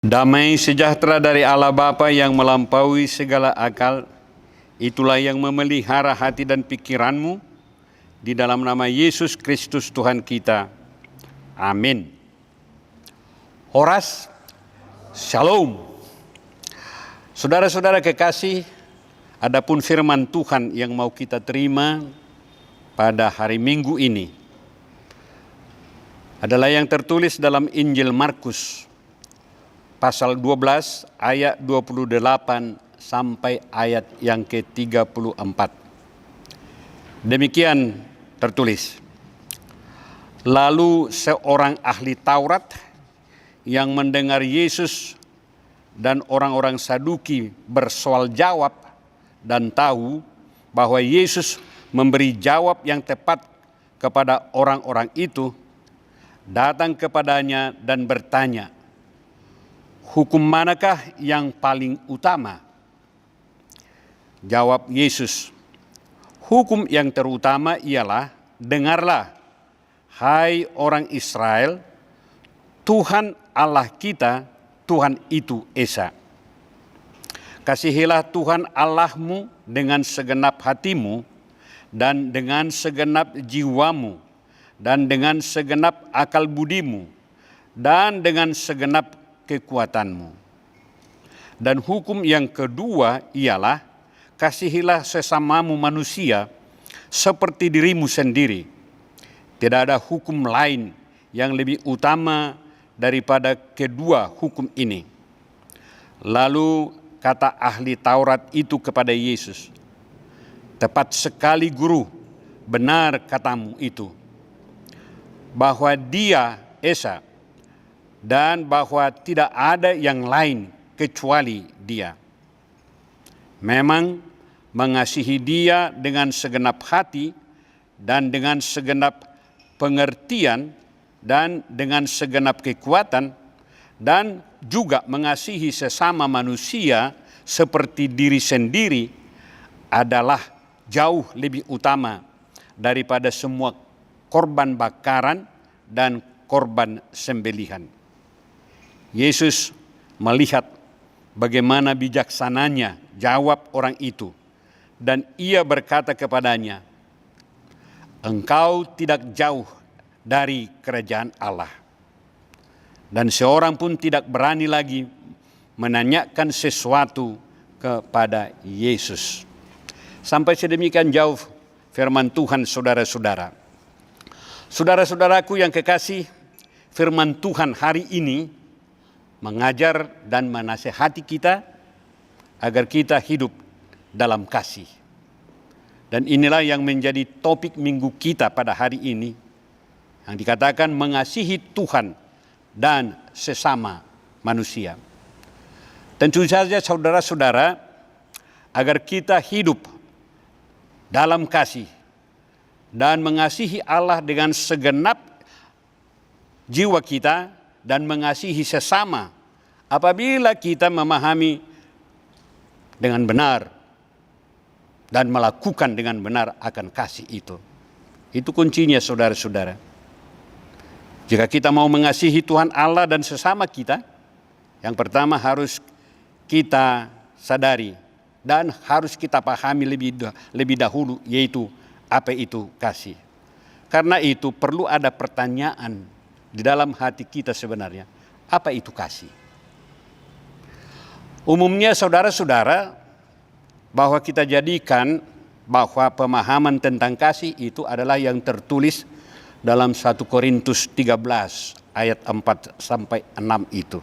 Damai sejahtera dari Allah Bapa yang melampaui segala akal, itulah yang memelihara hati dan pikiranmu di dalam nama Yesus Kristus Tuhan kita. Amin. Horas, Shalom. Saudara-saudara kekasih, adapun firman Tuhan yang mau kita terima pada hari Minggu ini adalah yang tertulis dalam Injil Markus pasal 12 ayat 28 sampai ayat yang ke-34. Demikian tertulis. Lalu seorang ahli Taurat yang mendengar Yesus dan orang-orang Saduki bersoal jawab dan tahu bahwa Yesus memberi jawab yang tepat kepada orang-orang itu, datang kepadanya dan bertanya, "Hukum manakah yang paling utama?" Jawab Yesus, "Hukum yang terutama ialah, dengarlah, hai orang Israel, Tuhan Allah kita, Tuhan itu Esa. Kasihilah Tuhan Allahmu dengan segenap hatimu, dan dengan segenap jiwamu, dan dengan segenap akal budimu, dan dengan segenap kekuatanmu. Dan hukum yang kedua ialah, kasihilah sesamamu manusia seperti dirimu sendiri. Tidak ada hukum lain yang lebih utama daripada kedua hukum ini." Lalu kata ahli Taurat itu kepada Yesus, "Tepat sekali Guru, benar katamu itu, bahwa Dia Esa, dan bahwa tidak ada yang lain kecuali Dia. Memang mengasihi Dia dengan segenap hati dan dengan segenap pengertian dan dengan segenap kekuatan, dan juga mengasihi sesama manusia seperti diri sendiri adalah jauh lebih utama daripada semua korban bakaran dan korban sembelihan." Yesus melihat bagaimana bijaksananya jawab orang itu, dan ia berkata kepadanya, "Engkau tidak jauh dari kerajaan Allah." Dan seorang pun tidak berani lagi menanyakan sesuatu kepada Yesus. Sampai sedemikian jauh firman Tuhan, saudara-saudara. Saudara-saudaraku yang kekasih, firman Tuhan hari ini mengajar dan menasihati kita agar kita hidup dalam kasih. Dan inilah yang menjadi topik minggu kita pada hari ini, yang dikatakan mengasihi Tuhan dan sesama manusia. Tentu saja saudara-saudara, agar kita hidup dalam kasih dan mengasihi Allah dengan segenap jiwa kita dan mengasihi sesama, apabila kita memahami dengan benar dan melakukan dengan benar akan kasih itu. Itu kuncinya, saudara-saudara. Jika kita mau mengasihi Tuhan Allah dan sesama kita, yang pertama harus kita sadari dan harus kita pahami lebih dahulu, yaitu apa itu kasih. Karena itu perlu ada pertanyaan di dalam hati kita sebenarnya, apa itu kasih? Umumnya saudara-saudara, bahwa kita jadikan bahwa pemahaman tentang kasih itu adalah yang tertulis dalam 1 Korintus 13 ayat 4 sampai 6 itu,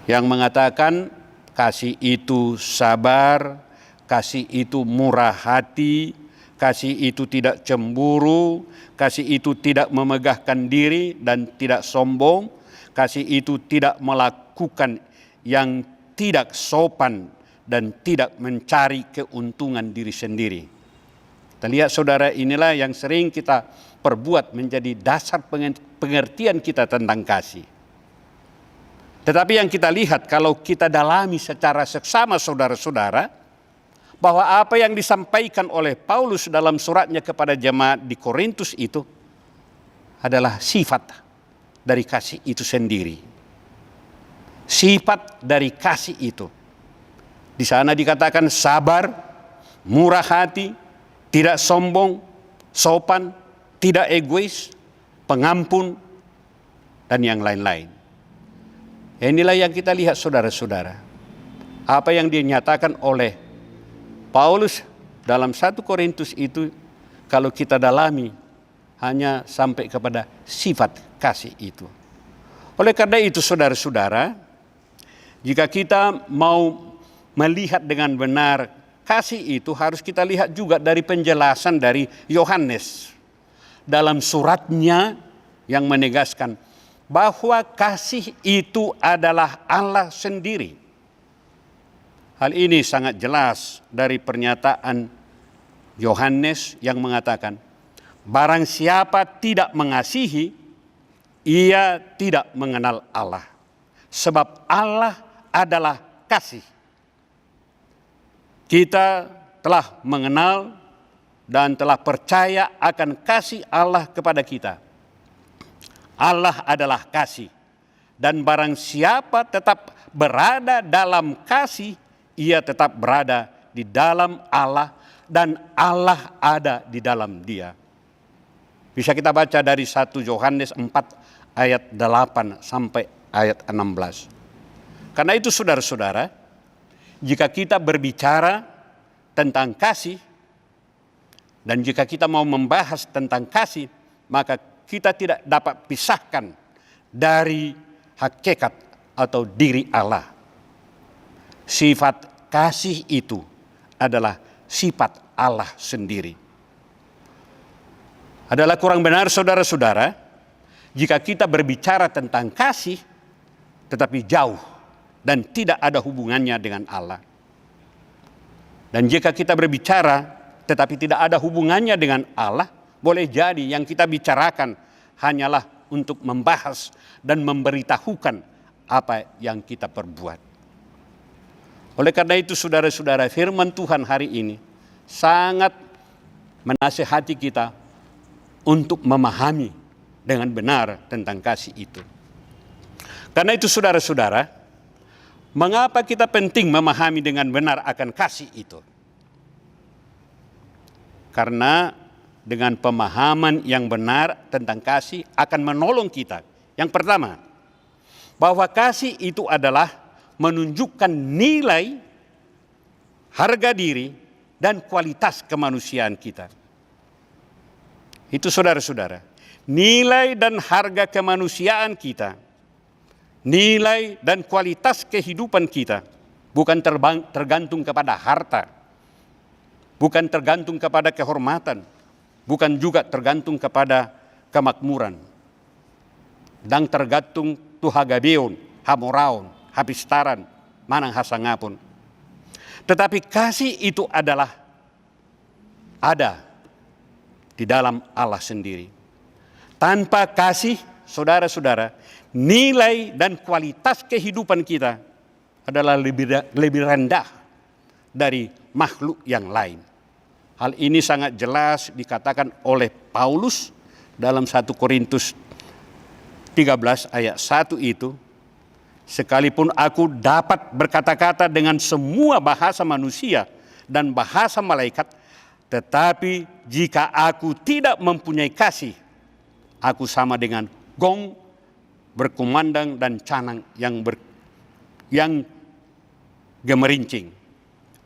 yang mengatakan kasih itu sabar, kasih itu murah hati, kasih itu tidak cemburu, kasih itu tidak memegahkan diri dan tidak sombong, kasih itu tidak melakukan yang tidak sopan dan tidak mencari keuntungan diri sendiri. Kita lihat saudara, inilah yang sering kita perbuat menjadi dasar pengertian kita tentang kasih. Tetapi yang kita lihat kalau kita dalami secara seksama saudara-saudara, bahwa apa yang disampaikan oleh Paulus dalam suratnya kepada jemaat di Korintus itu adalah sifat dari kasih itu sendiri. sifat dari kasih itu. Di sana dikatakan sabar, murah hati, tidak sombong, sopan, tidak egois, pengampun, dan yang lain-lain. Inilah yang kita lihat saudara-saudara. Apa yang dinyatakan oleh Paulus dalam 1 Korintus itu, kalau kita dalami, hanya sampai kepada sifat kasih itu. Oleh karena itu saudara-saudara, jika kita mau melihat dengan benar kasih itu, harus kita lihat juga dari penjelasan dari Yohanes dalam suratnya yang menegaskan bahwa kasih itu adalah Allah sendiri. Hal ini sangat jelas dari pernyataan Yohanes yang mengatakan, barang siapa tidak mengasihi, ia tidak mengenal Allah. Sebab Allah adalah kasih. Kita telah mengenal dan telah percaya akan kasih Allah kepada kita. Allah adalah kasih. Dan barang siapa tetap berada dalam kasih, ia tetap berada di dalam Allah dan Allah ada di dalam dia. Bisa kita baca dari 1 Yohanes 4 ayat 8 sampai ayat 16. Karena itu saudara-saudara, jika kita berbicara tentang kasih, dan jika kita mau membahas tentang kasih, maka kita tidak dapat pisahkan dari hakikat atau diri Allah. Sifat kasih itu adalah sifat Allah sendiri. Adalah kurang benar saudara-saudara, jika kita berbicara tentang kasih, tetapi jauh dan tidak ada hubungannya dengan Allah. Dan jika kita berbicara, tetapi tidak ada hubungannya dengan Allah, boleh jadi yang kita bicarakan hanyalah untuk membahas dan memberitahukan apa yang kita perbuat. Oleh karena itu saudara-saudara, firman Tuhan hari ini sangat menasihati kita untuk memahami dengan benar tentang kasih itu. Karena itu saudara-saudara, mengapa kita penting memahami dengan benar akan kasih itu? Karena dengan pemahaman yang benar tentang kasih akan menolong kita. Yang pertama, bahwa kasih itu adalah menunjukkan nilai, harga diri, dan kualitas kemanusiaan kita. Itu saudara-saudara, nilai dan harga kemanusiaan kita, nilai dan kualitas kehidupan kita bukan tergantung kepada harta, bukan tergantung kepada kehormatan, bukan juga tergantung kepada kemakmuran, dan tergantung tuhagabeon, hamoraon, hapistaran, manang hasangapun. Tetapi kasih itu adalah ada di dalam Allah sendiri. Tanpa kasih, saudara-saudara, nilai dan kualitas kehidupan kita adalah lebih rendah dari makhluk yang lain. Hal ini sangat jelas dikatakan oleh Paulus dalam 1 Korintus 13 ayat 1 itu. Sekalipun aku dapat berkata-kata dengan semua bahasa manusia dan bahasa malaikat, tetapi jika aku tidak mempunyai kasih, aku sama dengan gong berkumandang dan canang yang gemerincing.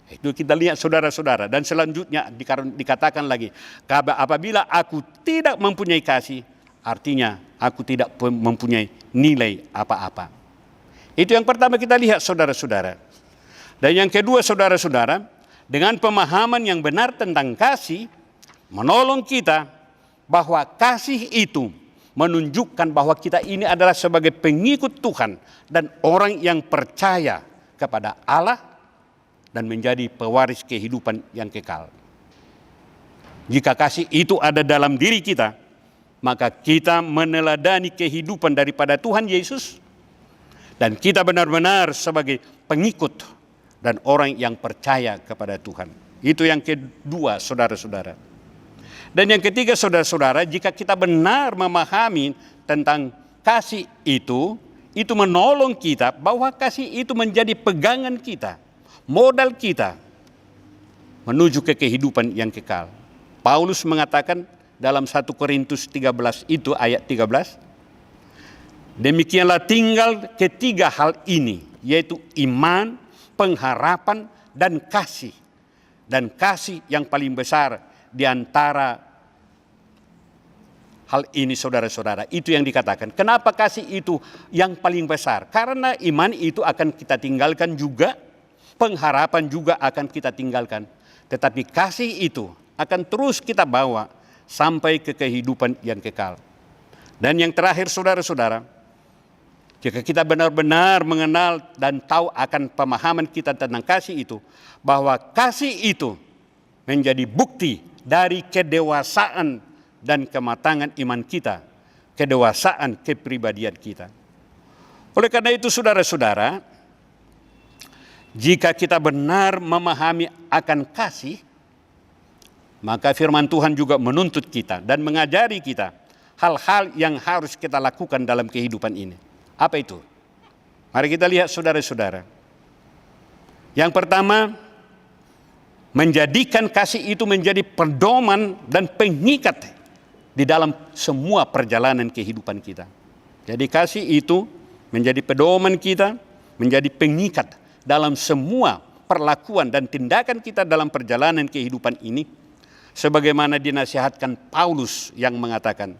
Itu kita lihat saudara-saudara. Dan selanjutnya dikatakan lagi, apabila aku tidak mempunyai kasih, artinya aku tidak mempunyai nilai apa-apa. Itu yang pertama kita lihat saudara-saudara. Dan yang kedua saudara-saudara, dengan pemahaman yang benar tentang kasih, menolong kita bahwa kasih itu menunjukkan bahwa kita ini adalah sebagai pengikut Tuhan dan orang yang percaya kepada Allah dan menjadi pewaris kehidupan yang kekal. Jika kasih itu ada dalam diri kita, maka kita meneladani kehidupan daripada Tuhan Yesus, dan kita benar-benar sebagai pengikut dan orang yang percaya kepada Tuhan. Itu yang kedua saudara-saudara. Dan yang ketiga saudara-saudara, jika kita benar memahami tentang kasih itu, itu menolong kita, bahwa kasih itu menjadi pegangan kita, modal kita menuju ke kehidupan yang kekal. Paulus mengatakan dalam 1 Korintus 13 itu ayat 13, demikianlah tinggal ketiga hal ini, yaitu iman, pengharapan, dan kasih. Dan kasih yang paling besar di antara hal ini, saudara-saudara, itu yang dikatakan. Kenapa kasih itu yang paling besar? Karena iman itu akan kita tinggalkan juga, pengharapan juga akan kita tinggalkan. Tetapi kasih itu akan terus kita bawa sampai ke kehidupan yang kekal. Dan yang terakhir, saudara-saudara, jika kita benar-benar mengenal dan tahu akan pemahaman kita tentang kasih itu, bahwa kasih itu menjadi bukti dari kedewasaan dan kematangan iman kita, kedewasaan kepribadian kita. Oleh karena itu, saudara-saudara, jika kita benar memahami akan kasih, maka firman Tuhan juga menuntut kita dan mengajari kita hal-hal yang harus kita lakukan dalam kehidupan ini. Apa itu? Mari kita lihat, saudara-saudara. Yang pertama, menjadikan kasih itu menjadi pedoman dan pengikat di dalam semua perjalanan kehidupan kita. Jadi kasih itu menjadi pedoman kita, menjadi pengikat dalam semua perlakuan dan tindakan kita dalam perjalanan kehidupan ini. Sebagaimana dinasihatkan Paulus yang mengatakan,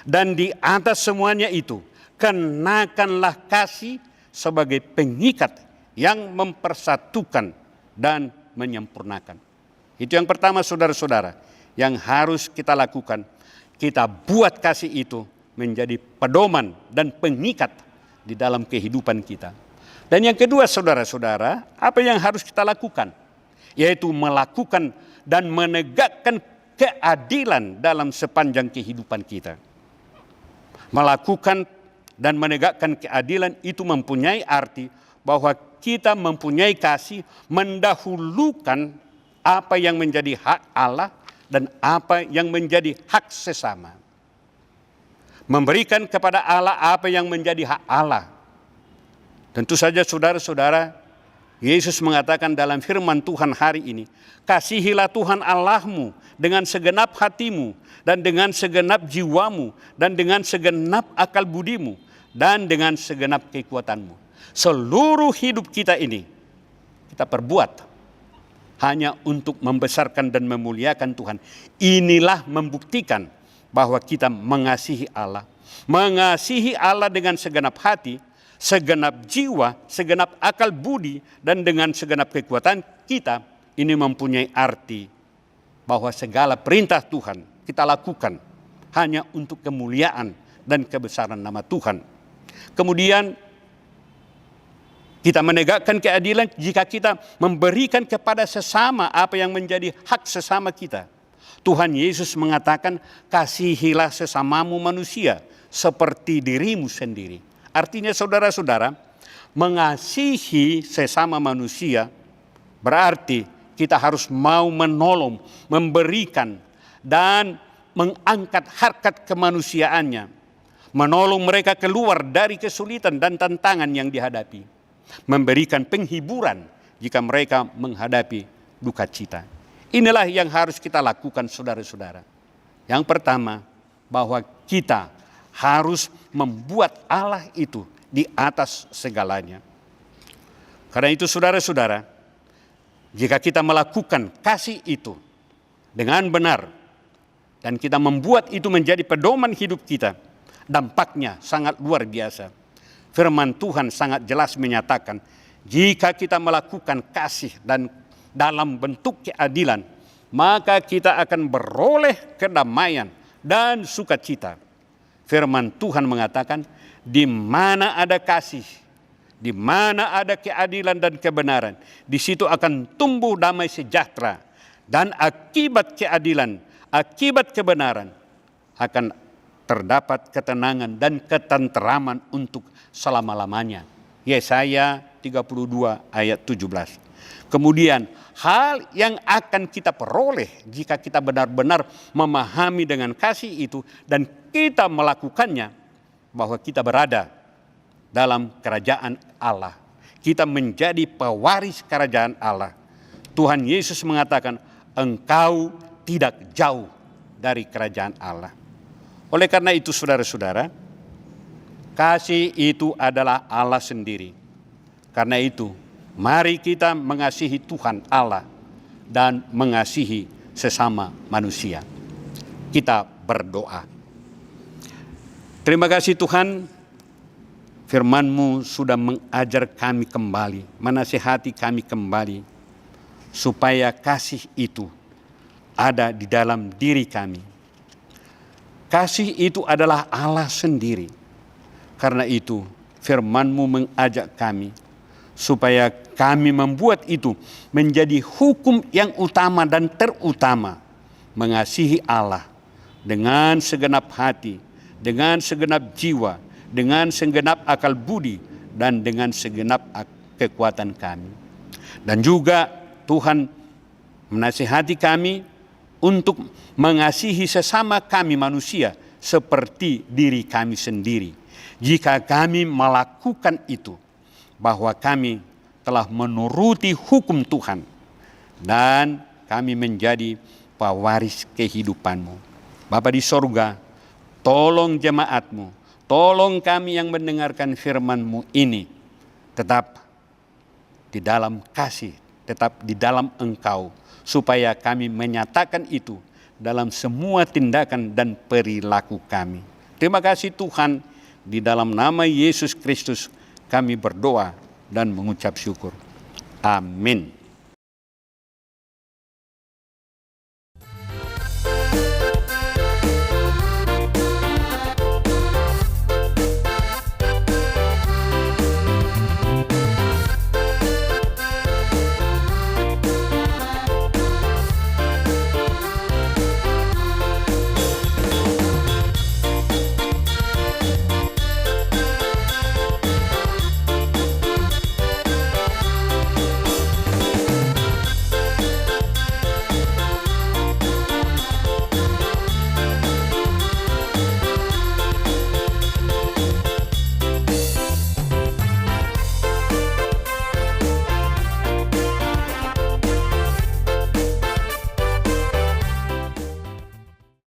dan di atas semuanya itu, kenakanlah kasih sebagai pengikat yang mempersatukan dan menyempurnakan. Itu yang pertama, saudara-saudara, yang harus kita lakukan. Kita buat kasih itu menjadi pedoman dan pengikat di dalam kehidupan kita. Dan yang kedua, saudara-saudara, apa yang harus kita lakukan? Yaitu melakukan dan menegakkan keadilan dalam sepanjang kehidupan kita. Melakukan dan menegakkan keadilan itu mempunyai arti bahwa kita mempunyai kasih mendahulukan apa yang menjadi hak Allah dan apa yang menjadi hak sesama. Memberikan kepada Allah apa yang menjadi hak Allah. Tentu saja, saudara-saudara, Yesus mengatakan dalam firman Tuhan hari ini, kasihilah Tuhan Allahmu dengan segenap hatimu dan dengan segenap jiwamu dan dengan segenap akal budimu dan dengan segenap kekuatanmu. Seluruh hidup kita ini kita perbuat hanya untuk membesarkan dan memuliakan Tuhan. Inilah membuktikan bahwa kita mengasihi Allah. Mengasihi Allah dengan segenap hati, segenap jiwa, segenap akal budi, dan dengan segenap kekuatan kita. Ini mempunyai arti bahwa segala perintah Tuhan kita lakukan hanya untuk kemuliaan dan kebesaran nama Tuhan. Kemudian kita menegakkan keadilan jika kita memberikan kepada sesama apa yang menjadi hak sesama kita. Tuhan Yesus mengatakan, kasihilah sesamamu manusia seperti dirimu sendiri. Artinya, saudara-saudara, mengasihi sesama manusia berarti kita harus mau menolong, memberikan, dan mengangkat harkat kemanusiaannya. Menolong mereka keluar dari kesulitan dan tantangan yang dihadapi. Memberikan penghiburan jika mereka menghadapi duka cita. Inilah yang harus kita lakukan, saudara-saudara. Yang pertama, bahwa kita harus membuat Allah itu di atas segalanya. Karena itu, saudara-saudara, jika kita melakukan kasih itu dengan benar dan kita membuat itu menjadi pedoman hidup kita, dampaknya sangat luar biasa. Firman Tuhan sangat jelas menyatakan, jika kita melakukan kasih dan dalam bentuk keadilan, maka kita akan beroleh kedamaian dan sukacita. Firman Tuhan mengatakan, di mana ada kasih, di mana ada keadilan dan kebenaran, di situ akan tumbuh damai sejahtera. Dan akibat keadilan, akibat kebenaran, akan terdapat ketenangan dan ketenteraman untuk selama-lamanya. Yesaya 32 ayat 17. Kemudian hal yang akan kita peroleh jika kita benar-benar memahami dengan kasih itu dan kita melakukannya, bahwa kita berada dalam kerajaan Allah. Kita menjadi pewaris kerajaan Allah. Tuhan Yesus mengatakan, engkau tidak jauh dari kerajaan Allah. Oleh karena itu saudara-saudara, kasih itu adalah Allah sendiri. Karena itu, mari kita mengasihi Tuhan Allah dan mengasihi sesama manusia. Kita berdoa. Terima kasih Tuhan, firman-Mu sudah mengajar kami kembali, menasihati kami kembali, supaya kasih itu ada di dalam diri kami. Kasih itu adalah Allah sendiri. Karena itu firman-Mu mengajak kami, supaya kami membuat itu menjadi hukum yang utama dan terutama. Mengasihi Allah dengan segenap hati, dengan segenap jiwa, dengan segenap akal budi, dan dengan segenap kekuatan kami. Dan juga Tuhan menasihati kami untuk mengasihi sesama kami manusia seperti diri kami sendiri. Jika kami melakukan itu, bahwa kami telah menuruti hukum Tuhan dan kami menjadi pewaris kehidupan-Mu. Bapa di sorga, tolong jemaat-Mu, tolong kami yang mendengarkan firman-Mu ini tetap di dalam kasih, tetap di dalam Engkau, supaya kami menyatakan itu dalam semua tindakan dan perilaku kami. Terima kasih Tuhan, di dalam nama Yesus Kristus kami berdoa dan mengucap syukur. Amin.